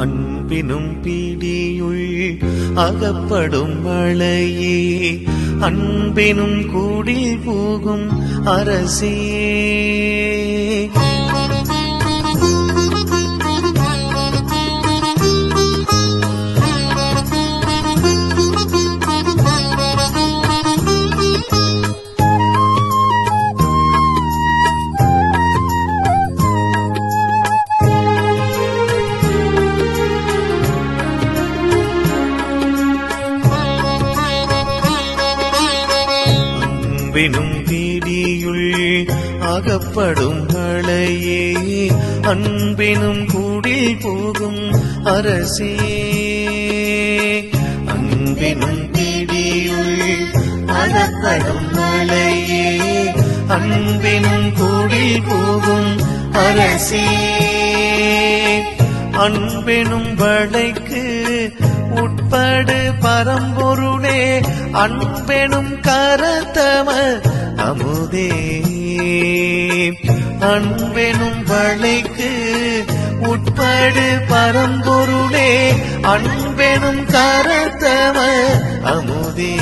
அன்பினும் பிடியுள் அகப்படும் மழையே அன்பினும் கூடில் போகும் அரசே அன்பினும் பிடியுள் அகப்படும் மழையே அன்பினும் கூடில் போகும் அரசே அன்பினும் பிடியுள் அகப்படும் மழையே அன்பினும் கூடில் போகும் அரசே அன்பெனும் வளைக்கு உட்படு பரம்பொருளே அன்பெனும் கரத்தம அமுதே அன்பெனும் வளைக்கு உட்படு பரம்பொருளே அன்பெனும் கரத்தம அமுதே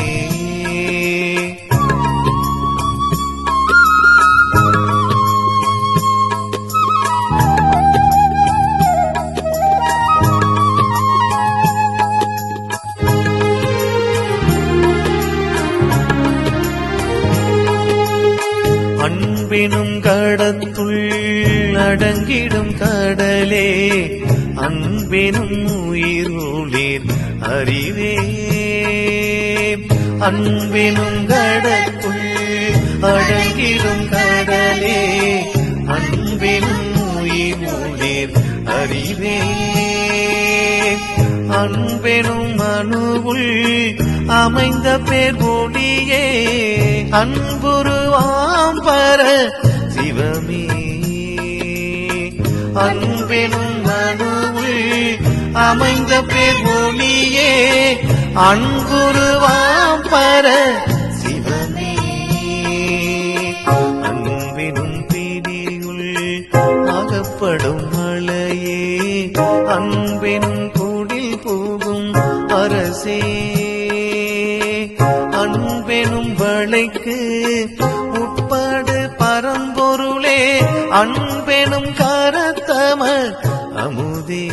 அன்பினும் கடத்துள் அடங்கிடும் கடலே அன்பினும் உயிர் ஒளிர் அறிவே அன்பினும் கடத்துள் அடங்கிடும் கடலே அன்பினும் உயிர் ஒளிர் அறிவே அன்பெனும் அணுவுள் அமைந்த பேர் ஒளியே அன்புருவாம் பர சிவமே அன்பெனும் அணுவுள் அமைந்த பேர் ஒளியே அன்புருவாம் பர சிவமே அன்பெனும் பிடியுள் அகப்படும் மழையே அன்பெனும் கூடில் போகும் அரசே அன்பெனும் வளைக்கு உட்படு பரம்பொருளே அன்பெனும் கரத்தம அமுதே